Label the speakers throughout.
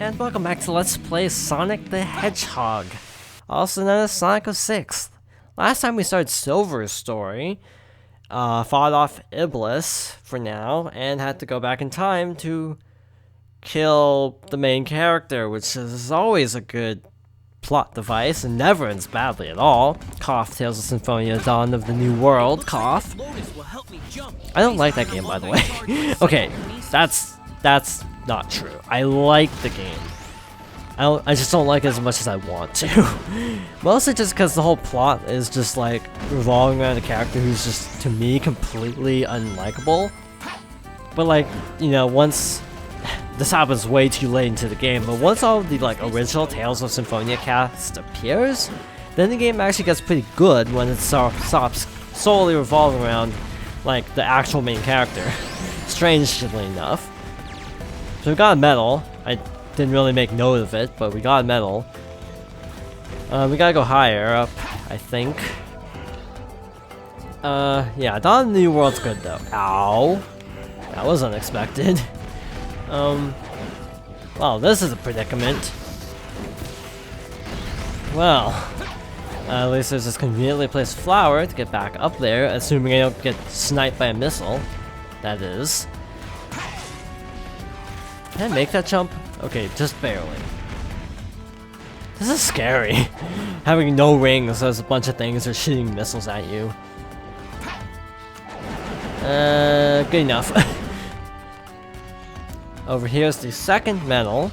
Speaker 1: and welcome back to Let's Play Sonic the Hedgehog, also known as Sonic 06. Last time we started Silver's story, fought off Iblis for now, and had to go back in time to kill the main character, which is always a good plot device and never ends badly at all. Cough, Tales of Symphonia, Dawn of the New World, cough. I don't like that game, by the way. Okay, that's not true. I like the game. I just don't like it as much as I want to. Mostly just because the whole plot is just like revolving around a character who's just, to me, completely unlikable. But like, you know, once this happens way too late into the game, but once all of the like original Tales of Symphonia cast appears, then the game actually gets pretty good when it stops solely revolving around like the actual main character. Strangely enough. So we got a medal. I didn't really make note of it, but we got a medal. We gotta go higher up, I think. Yeah, Dawn of the New World's good though. Ow! That was unexpected. Well, this is a predicament. Well, at least there's this conveniently placed flower to get back up there, assuming I don't get sniped by a missile. That is. Can I make that jump? Okay, just barely. This is scary. Having no rings as a bunch of things are shooting missiles at you. Good enough. Over here's the second medal.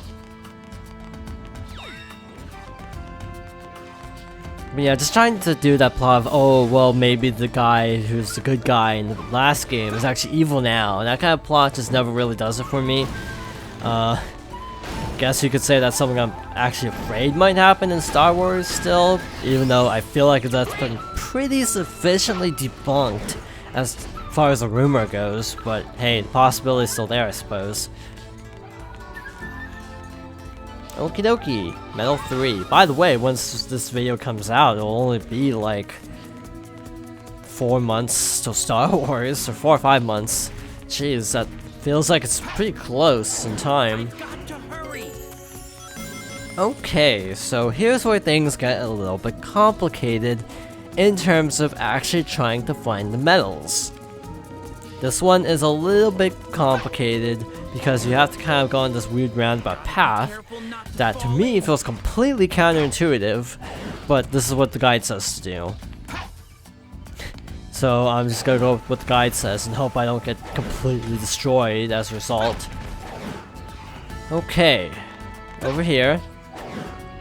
Speaker 1: But yeah, just trying to do that plot of, oh, well, maybe the guy who's the good guy in the last game is actually evil now. And that kind of plot just never really does it for me. Guess you could say that's something I'm actually afraid might happen in Star Wars still, even though I feel like that's been pretty sufficiently debunked as far as the rumor goes, but hey, the possibility's still there, I suppose. Okie dokie, Medal 3. By the way, once this video comes out, it'll only be like 4 months till Star Wars, or 4 or 5 months. Jeez, that feels like it's pretty close in time. Okay, so here's where things get a little bit complicated in terms of actually trying to find the medals. This one is a little bit complicated because you have to kind of go on this weird roundabout path that to me feels completely counterintuitive, but this is what the guide says to do. So I'm just gonna go with what the guide says and hope I don't get completely destroyed as a result. Okay, over here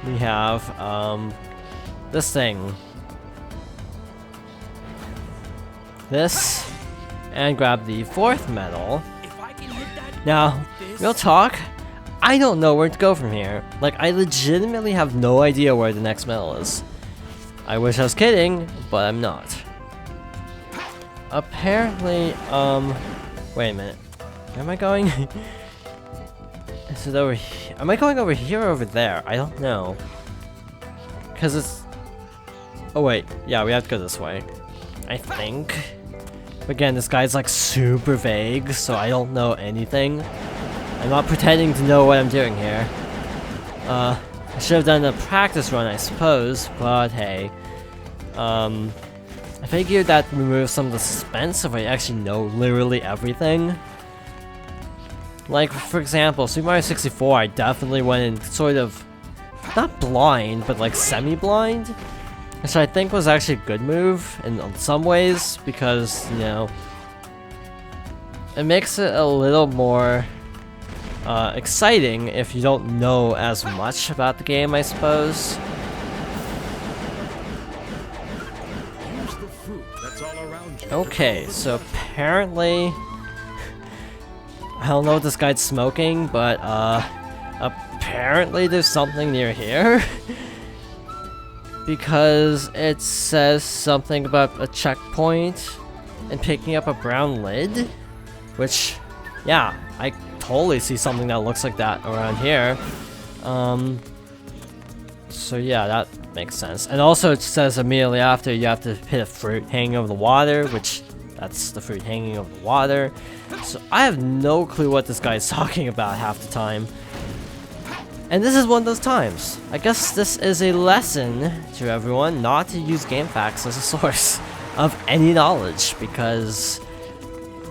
Speaker 1: we have this thing. This, and grab the fourth medal. Now, real talk, I don't know where to go from here. Like, I legitimately have no idea where the next medal is. I wish I was kidding, but I'm not. Apparently, wait a minute. Where am I going? Is it over here? Am I going over here or over there? I don't know. Because it's... Oh wait, yeah, we have to go this way. I think. Again, this guy's like super vague, so I don't know anything. I'm not pretending to know what I'm doing here. I should have done a practice run, I suppose, but hey. I figured that removes some of the suspense if I actually know literally everything. Like, for example, Super Mario 64, I definitely went in sort of, not blind, but like semi-blind. Which I think was actually a good move in some ways, because, you know, it makes it a little more exciting if you don't know as much about the game, I suppose. Okay, so apparently, I don't know what this guy's smoking, but apparently there's something near here. Because it says something about a checkpoint and picking up a brown lid, which, yeah, I totally see something that looks like that around here. So yeah, that makes sense. And also it says immediately after you have to hit a fruit hanging over the water, which that's the fruit hanging over the water. So I have no clue what this guy is talking about half the time. And this is one of those times. I guess this is a lesson to everyone not to use game facts as a source of any knowledge, because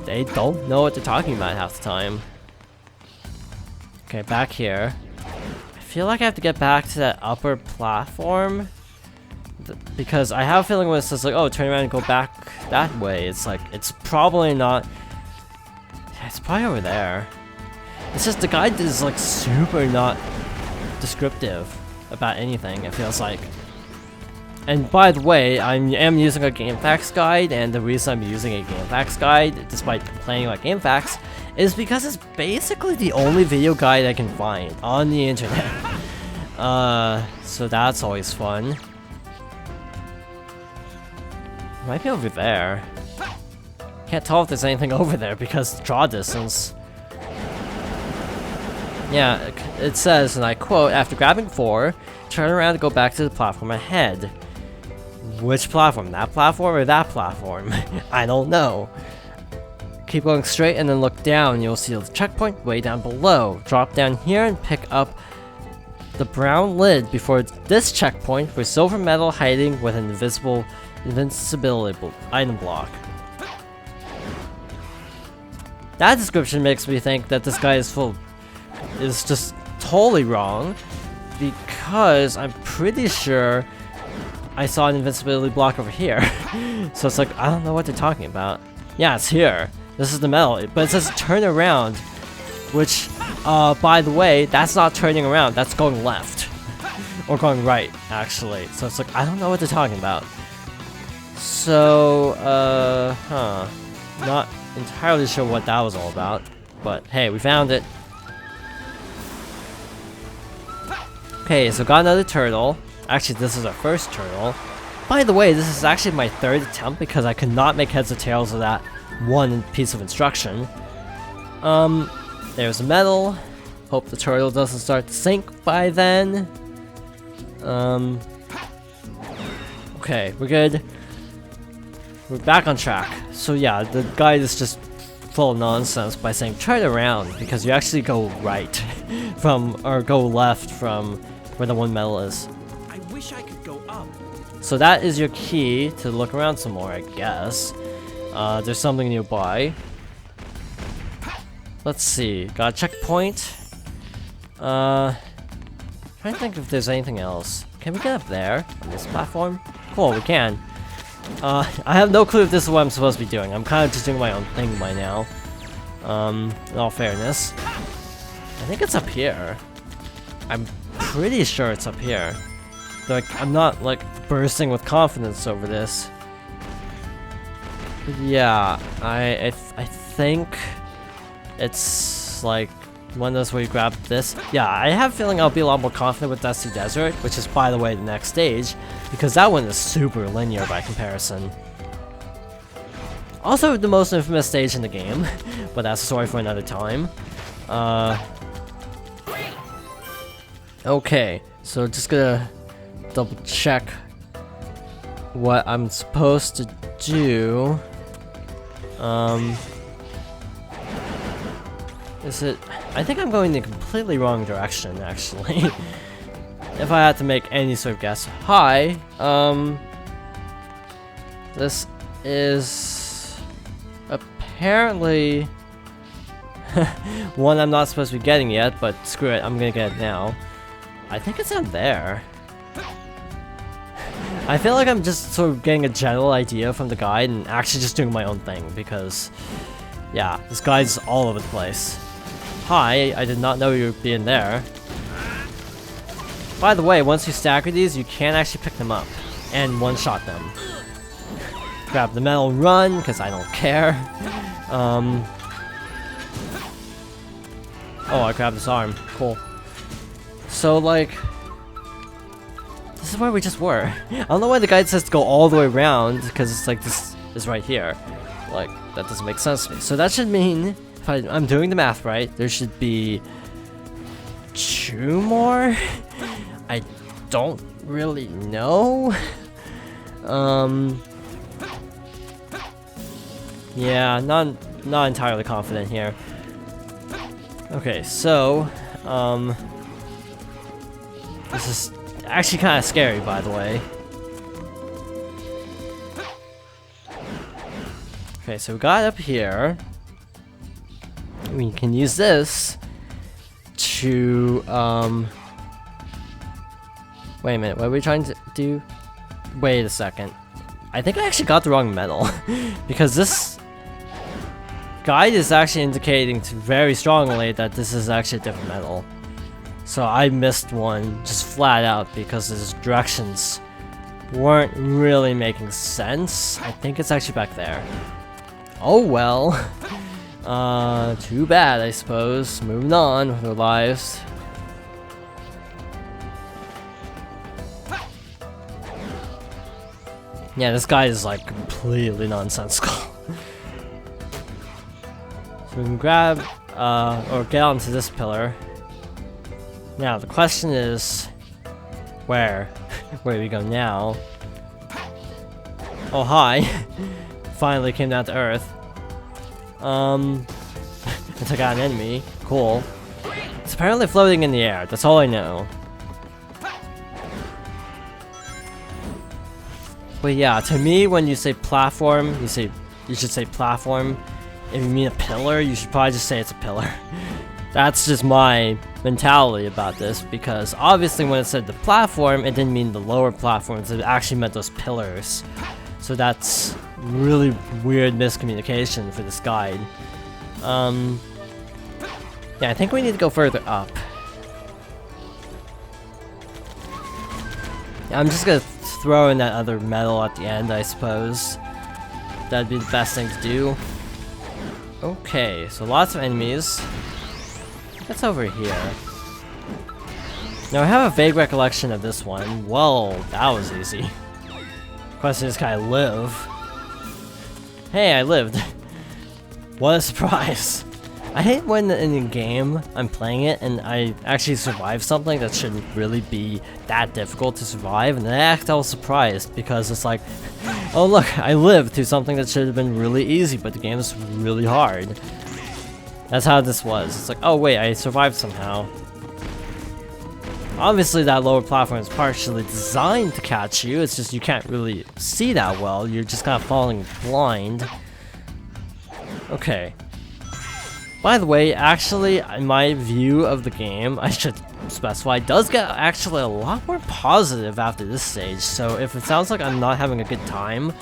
Speaker 1: they don't know what they're talking about half the time. Okay, back here. I feel like I have to get back to that upper platform, because I have a feeling when it says like, oh, turn around and go back that way, it's like, it's probably not. Yeah, it's probably over there. It's just the guide is like super not descriptive about anything, it feels like. And by the way, I am using a GameFAQs guide, and the reason I'm using a GameFAQs guide, despite complaining about GameFAQs, is because it's basically the only video guide I can find on the internet. So that's always fun. It might be over there. Can't tell if there's anything over there because draw distance. Yeah, it says, and I quote, after grabbing 4, turn around and go back to the platform ahead. Which platform? That platform or that platform? I don't know. Keep going straight and then look down. You'll see the checkpoint way down below. Drop down here and pick up the brown lid before this checkpoint for silver medal hiding with an invincibility item block. That description makes me think that this guy is just totally wrong, because I'm pretty sure I saw an invincibility block over here. So it's like, I don't know what they're talking about. Yeah, it's here. This is the medal, but it says turn around, which, by the way, that's not turning around, that's going left. Or going right, actually. So it's like, I don't know what they're talking about. So, not entirely sure what that was all about, but hey, we found it. Okay, so got another turtle. Actually, this is our first turtle. By the way, this is actually my 3rd attempt because I could not make heads or tails of that one piece of instruction. There's a medal. Hope the turtle doesn't start to sink by then. Okay, we're good. We're back on track. So yeah, the guide is just full of nonsense by saying turn around, because you actually go right from, or go left from where the one medal is.
Speaker 2: I wish I could go up.
Speaker 1: So that is your key to look around some more, I guess. There's something nearby. Let's see, got a checkpoint. Trying to think if there's anything else. Can we get up there on this platform? Cool, we can. I have no clue if this is what I'm supposed to be doing. I'm kind of just doing my own thing by now. In all fairness. I think it's up here. I'm pretty sure it's up here. Like, I'm not, like, bursting with confidence over this. But yeah, I think it's, like, one of those where you grab this. Yeah, I have a feeling I'll be a lot more confident with Dusty Desert, which is, by the way, the next stage, because that one is super linear by comparison. Also, the most infamous stage in the game, but that's a story for another time. Okay, so just gonna double check what I'm supposed to do. Is it? I think I'm going the completely wrong direction, actually. If I had to make any sort of guess. Hi, this is apparently one I'm not supposed to be getting yet, but screw it, I'm gonna get it now. I think it's down there. I feel like I'm just sort of getting a general idea from the guide and actually just doing my own thing, because, yeah, this guide's all over the place. Hi, I did not know you were being there. By the way, once you stagger these, you can actually pick them up and one-shot them. Grab the medal and run, because I don't care. Oh, I grabbed this arm. Cool. So, like, this is where we just were. I don't know why the guide says to go all the way around, because it's like, this is right here. Like, that doesn't make sense to me. So that should mean, if I'm doing the math right, there should be 2 more? I don't really know. Yeah, not entirely confident here. Okay, so, This is actually kind of scary, by the way. Okay, so we got up here. We can use this to, wait a minute, what are we trying to do? Wait a second. I think I actually got the wrong medal. Because this guide is actually indicating very strongly that this is actually a different medal. So I missed one just flat out because his directions weren't really making sense. I think it's actually back there. Oh well. Too bad, I suppose. Moving on with our lives. Yeah, this guy is like completely nonsensical. So we can grab, or get onto this pillar. Now, the question is, where? Where do we go now? Oh, hi. Finally came down to Earth. I took out an enemy. Cool. It's apparently floating in the air. That's all I know. But yeah, to me, when you say platform, you should say platform. If you mean a pillar, you should probably just say it's a pillar. That's just my mentality about this, because obviously when it said the platform, it didn't mean the lower platforms, it actually meant those pillars. So that's really weird miscommunication for this guide. Yeah, I think we need to go further up. I'm just gonna throw in that other medal at the end, I suppose. That'd be the best thing to do. Okay, so lots of enemies. What's over here? Now I have a vague recollection of this one. Whoa, that was easy. Question is, can I live? Hey, I lived. What a surprise. I hate when in a game I'm playing it and I actually survive something that shouldn't really be that difficult to survive, and then I act all surprised because it's like, oh look, I lived through something that should have been really easy, but the game is really hard. That's how this was. It's like, oh wait, I survived somehow. Obviously that lower platform is partially designed to catch you, it's just you can't really see that well, you're just kind of falling blind. Okay. By the way, actually, in my view of the game, I should specify, does get actually a lot more positive after this stage, so if it sounds like I'm not having a good time,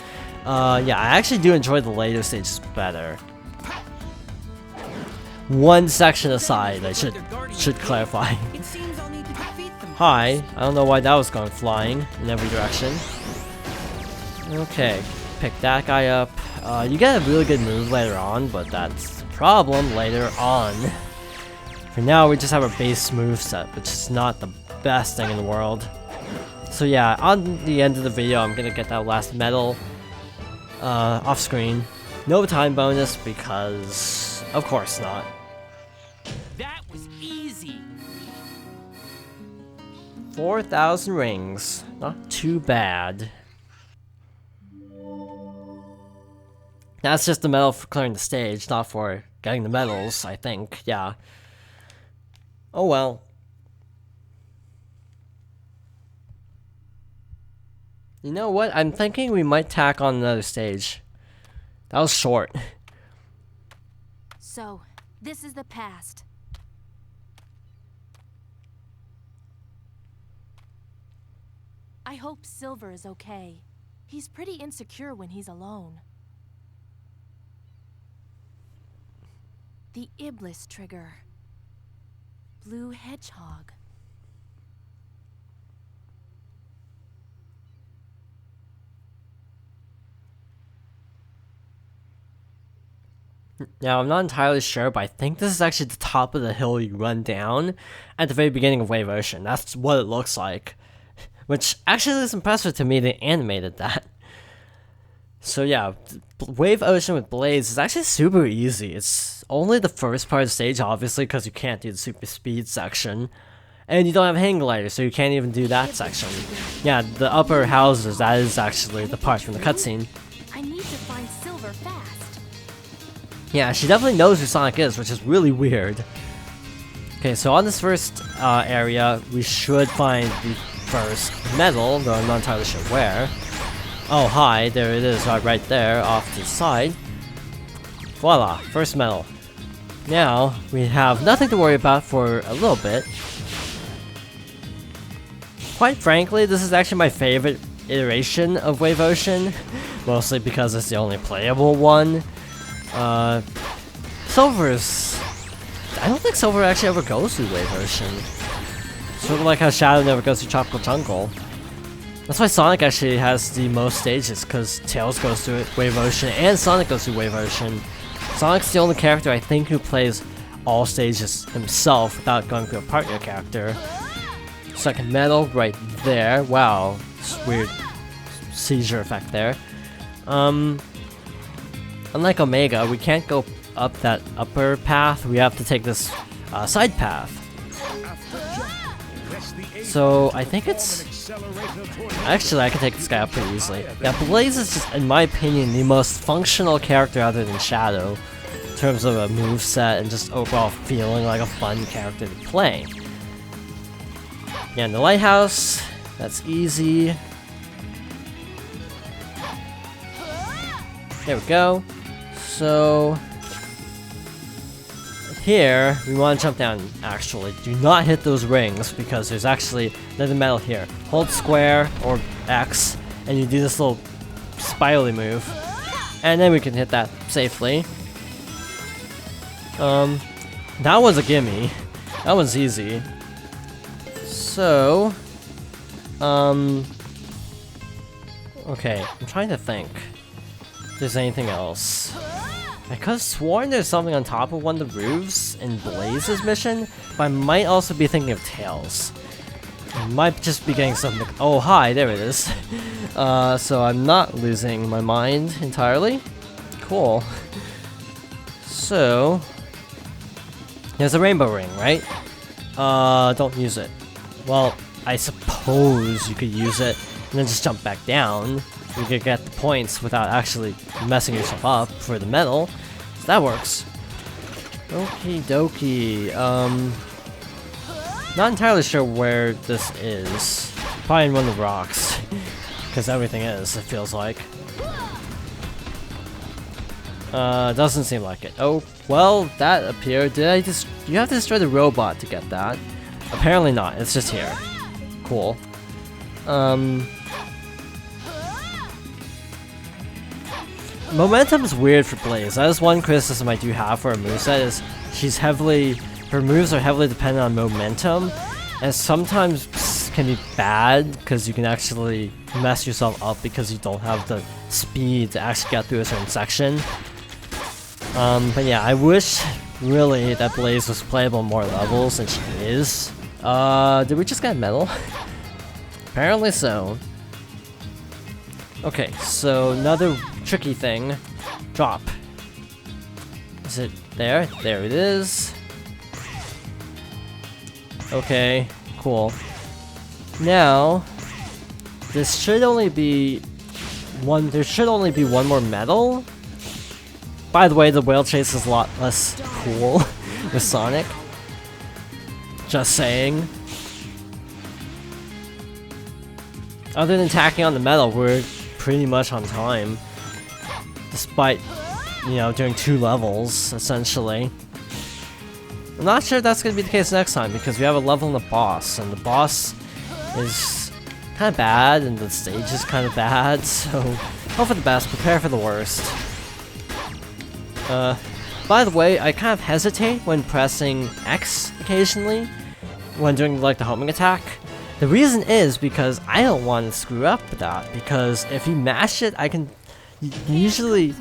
Speaker 1: yeah, I actually do enjoy the later stages better. One section aside, I should clarify. Hi, I don't know why that was going flying in every direction. Okay, pick that guy up. You get a really good move later on, but that's the problem later on. For now, we just have our base moveset, which is not the best thing in the world. So yeah, on the end of the video, I'm gonna get that last medal off screen. No time bonus because, of course not.
Speaker 2: That was easy.
Speaker 1: 4,000 rings, not too bad. That's just the medal for clearing the stage, not for getting the medals, I think, yeah. Oh well. You know what, I'm thinking we might tack on another stage. That was short.
Speaker 3: So, this is the past. I hope Silver is okay. He's pretty insecure when he's alone. The Iblis trigger. Blue Hedgehog.
Speaker 1: Now, I'm not entirely sure, but I think this is actually the top of the hill you run down at the very beginning of Wave Ocean. That's what it looks like. Which actually is impressive to me, they animated that. So yeah, Wave Ocean with Blades is actually super easy. It's only the first part of the stage, obviously, because you can't do the super speed section. And you don't have hang glider, so you can't even do that section. Yeah, the upper houses, that is actually the part from the cutscene.
Speaker 3: I need to find Silver fast.
Speaker 1: Yeah, she definitely knows who Sonic is, which is really weird. Okay, so on this first area, we should find the first medal, though I'm not entirely sure where. Oh, hi, there it is, right there, off to the side. Voila, first medal. Now, we have nothing to worry about for a little bit. Quite frankly, this is actually my favorite iteration of Wave Ocean, mostly because it's the only playable one. Silver's... I don't think Silver actually ever goes through Wave Ocean. Sort of like how Shadow never goes through Tropical Jungle. That's why Sonic actually has the most stages, because Tails goes through Wave Ocean and Sonic goes through Wave Ocean. Sonic's the only character I think who plays all stages himself without going through a partner character. Second medal right there. Wow, it's weird seizure effect there. Unlike Omega, we can't go up that upper path. We have to take this side path. So I think it's... Actually, I can take this guy up pretty easily. Yeah, Blaze is just, in my opinion, the most functional character other than Shadow in terms of a moveset and just overall feeling like a fun character to play. Yeah, in the lighthouse, that's easy. There we go. So... here, we want to jump down, actually. Do not hit those rings, because there's actually another medal here. Hold square, or X, and you do this little spirally move. And then we can hit that safely. That was a gimme. That was easy. So... okay, I'm trying to think if there's anything else. I could have sworn there's something on top of one of the roofs in Blaze's mission, but I might also be thinking of Tails. I might just be getting something. Oh, hi, there it is. So I'm not losing my mind entirely. Cool. So, there's a rainbow ring, right? Don't use it. Well, I suppose you could use it and then just jump back down. You could get the points without actually messing yourself up for the medal. So that works. Okie dokie. Not entirely sure where this is. Probably in one of the rocks. Because everything is, it feels like. Doesn't seem like it. Oh, well, that appeared. Did I just... You have to destroy the robot to get that. Apparently not. It's just here. Cool. Momentum's weird for Blaze. That is one criticism I do have for her moveset, is her moves are heavily dependent on momentum, and sometimes can be bad because you can actually mess yourself up because you don't have the speed to actually get through a certain section. But yeah, I wish really that Blaze was playable on more levels than she is. Did we just get a medal? Apparently so. Okay, so another tricky thing. Drop. Is it there? There it is. Okay, cool. Now, this should only be one. There should only be one more medal. By the way, the whale chase is a lot less cool with Sonic. Just saying. Other than tacking on the medal, we're pretty much on time. Despite, you know, doing 2 levels, essentially. I'm not sure if that's going to be the case next time, because we have a level in the boss, and the boss is kind of bad, and the stage is kind of bad, so hope for the best, prepare for the worst. By the way, I kind of hesitate when pressing X occasionally, when doing, like, the homing attack. The reason is because I don't want to screw up with that, because if you mash it, I can usually,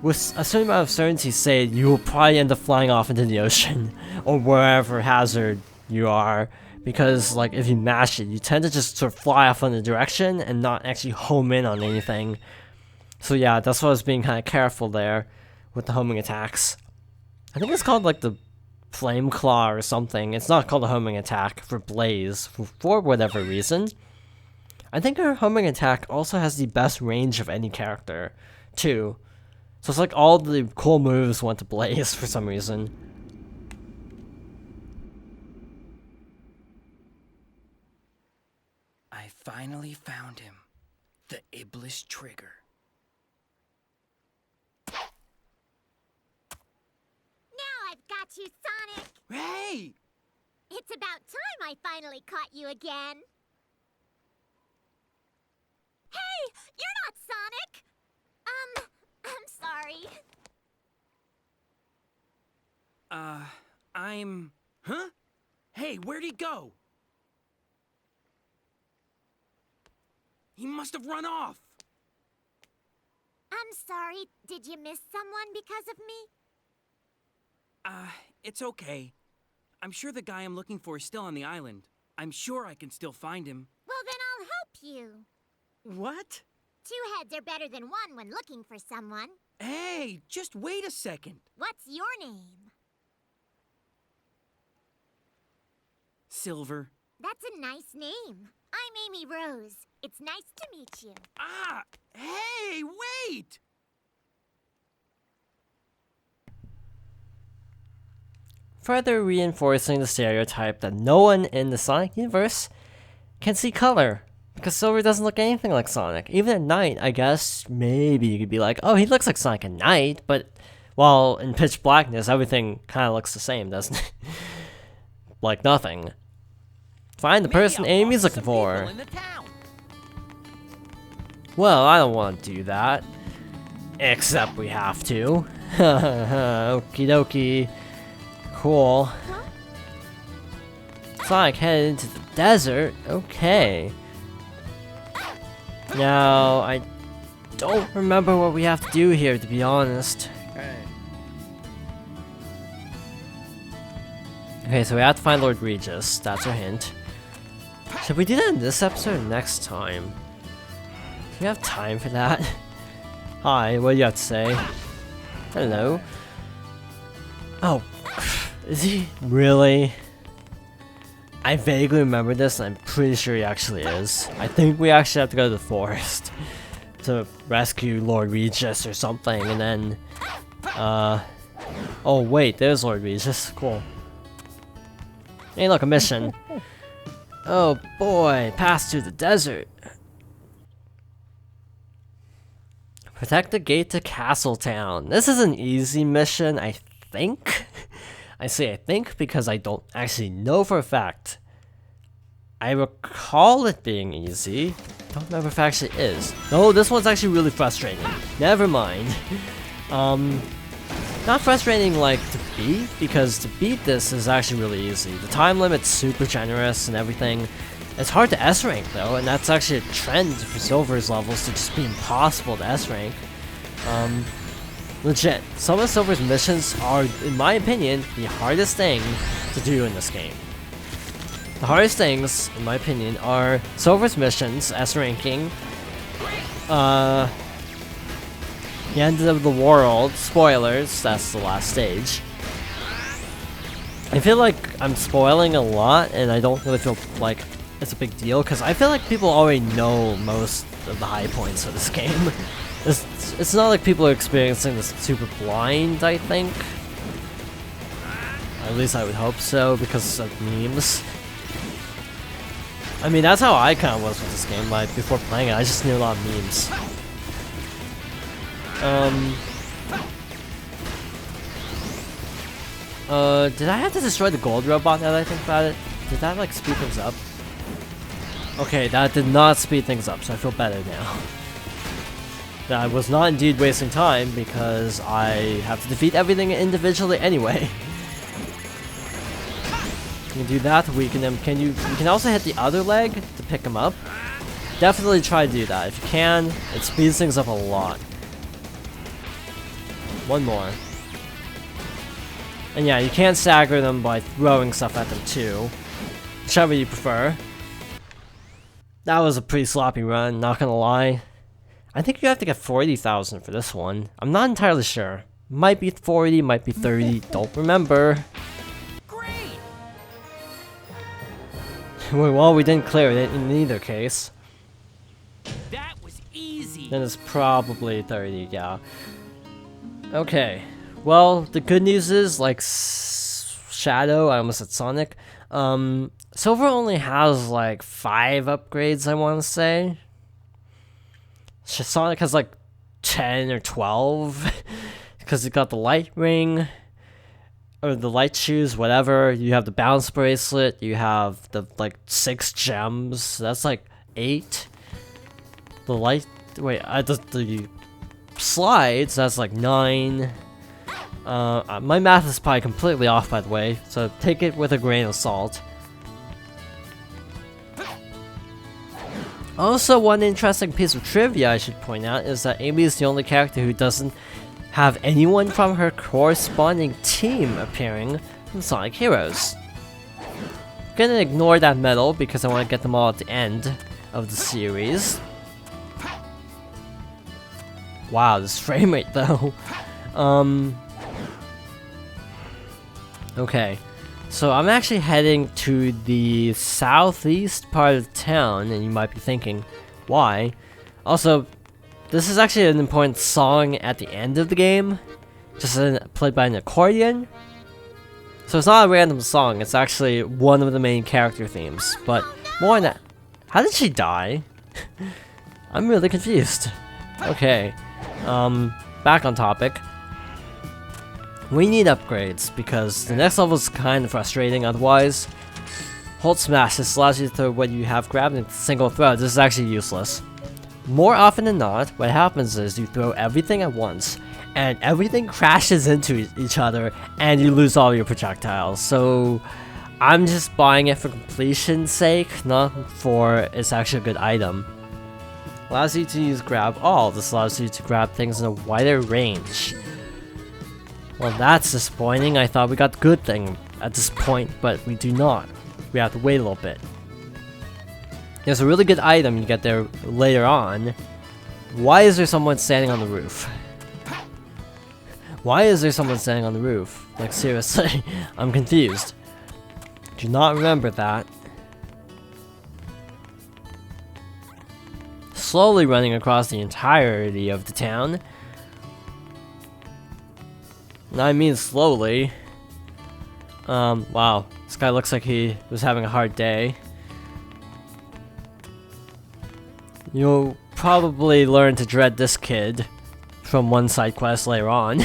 Speaker 1: with a certain amount of certainty, say you will probably end up flying off into the ocean, or wherever hazard you are, because, like, if you mash it, you tend to just sort of fly off in the direction and not actually home in on anything. So yeah, that's why I was being kind of careful there with the homing attacks. I think it's called, like, the Flame Claw or something. It's not called a homing attack for Blaze, for whatever reason. I think her homing attack also has the best range of any character, too. So it's like all the cool moves went to Blaze for some reason.
Speaker 2: I finally found him. The Iblis trigger.
Speaker 4: Now I've got you, Sonic!
Speaker 2: Hey!
Speaker 4: It's about time I finally caught you again. Hey! You're not Sonic! I'm sorry.
Speaker 2: Huh? Hey, where'd he go? He must have run off.
Speaker 4: I'm sorry. Did you miss someone because of me?
Speaker 2: It's okay. I'm sure the guy I'm looking for is still on the island. I'm sure I can still find him.
Speaker 4: Well, then I'll help you.
Speaker 2: What?
Speaker 4: 2 heads are better than 1 when looking for someone.
Speaker 2: Hey, just wait a second.
Speaker 4: What's your name?
Speaker 2: Silver.
Speaker 4: That's a nice name. I'm Amy Rose. It's nice to meet you.
Speaker 2: Ah! Hey, wait!
Speaker 1: Further reinforcing the stereotype that no one in the Sonic universe can see color, because Silver doesn't look anything like Sonic. Even at night, I guess, maybe you could be like, oh, he looks like Sonic at night, but, well, in pitch blackness, everything kind of looks the same, doesn't it? Like nothing. Find the person Amy's looking for. Well, I don't want to do that. Except we have to. Okie dokie. Cool. Sonic headed into the desert? Okay. Now, I don't remember what we have to do here, to be honest. Okay, so we have to find Lord Regis. That's our hint. Should we do that in this episode or next time? Do we have time for that? Hi, what do you have to say? Hello. Oh, is he really? I vaguely remember this, and I'm pretty sure he actually is. I think we actually have to go to the forest to rescue Lord Regis or something, and then, oh wait, there's Lord Regis. Cool. Hey, look, a mission. Oh boy, pass through the desert. Protect the gate to Castletown. This is an easy mission, I think. I say I think because I don't actually know for a fact. I recall it being easy. Don't remember if it actually is. No, this one's actually really frustrating. Never mind. Not frustrating like to beat, because to beat this is actually really easy. The time limit's super generous and everything. It's hard to S-rank though, and that's actually a trend for Silver's levels to just be impossible to S-rank. Legit, some of Silver's missions are, in my opinion, the hardest thing to do in this game. The hardest things, in my opinion, are Silver's missions, S-ranking, the end of the world, spoilers, that's the last stage. I feel like I'm spoiling a lot, and I don't really feel like it's a big deal, because I feel like people already know most of the high points of this game. It's not like people are experiencing this super blind, I think. At least I would hope so, because of memes. I mean, that's how I kind of was with this game, like, before playing it, I just knew a lot of memes. Did I have to destroy the gold robot now that I think about it? Did that, like, speed things up? Okay, that did not speed things up, so I feel better now. That I was not indeed wasting time, because I have to defeat everything individually anyway. You can do that to weaken him. You can also hit the other leg to pick him up. Definitely try to do that. If you can, it speeds things up a lot. One more. And yeah, you can stagger them by throwing stuff at them too. Whichever you prefer. That was a pretty sloppy run, not gonna lie. I think you have to get 40,000 for this one. I'm not entirely sure. Might be 40, might be 30, don't remember.
Speaker 2: Great!
Speaker 1: Well, we didn't clear it in either case.
Speaker 2: That was easy.
Speaker 1: Then it's probably 30, yeah. Okay. Well, the good news is, like Shadow, I almost said Sonic. Silver only has like 5 upgrades, I want to say. Sonic has like 10 or 12 because you got the light ring or the light shoes, whatever. You have the bounce bracelet. You have the like 6 gems. That's like 8. The light, wait, the slides. That's like 9. My math is probably completely off, by the way, so take it with a grain of salt. Also, one interesting piece of trivia I should point out is that Amy is the only character who doesn't have anyone from her corresponding team appearing in Sonic Heroes. I'm gonna ignore that medal because I want to get them all at the end of the series. Wow, this frame rate though. Okay. So I'm actually heading to the southeast part of town, and you might be thinking, why? Also, this is actually an important song at the end of the game, just played by an accordion. So it's not a random song, it's actually one of the main character themes, but more on that. How did she die? I'm really confused. Okay, back on topic. We need upgrades, because the next level is kind of frustrating otherwise. Hold smash, this allows you to throw what you have grabbed in a single throw. This is actually useless. More often than not, what happens is you throw everything at once, and everything crashes into each other, and you lose all your projectiles. So, I'm just buying it for completion's sake, not for it's actually a good item. Allows you to use grab all. This allows you to grab things in a wider range. Well, that's disappointing. I thought we got the good thing at this point, but we do not. We have to wait a little bit. There's a really good item you get there later on. Why is there someone standing on the roof? Why is there someone standing on the roof? Like, seriously, I'm confused. Do not remember that. Slowly running across the entirety of the town. I mean slowly. Wow. This guy looks like he was having a hard day. You'll probably learn to dread this kid from one side quest later on.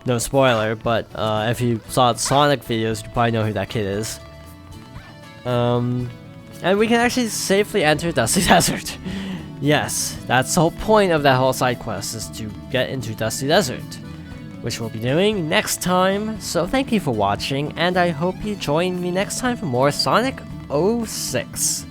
Speaker 1: No spoiler, but if you saw the Sonic videos, you probably know who that kid is. And we can actually safely enter Dusty Desert. Yes, that's the whole point of that whole side quest, is to get into Dusty Desert, which we'll be doing next time. So thank you for watching, and I hope you join me next time for more Sonic 06.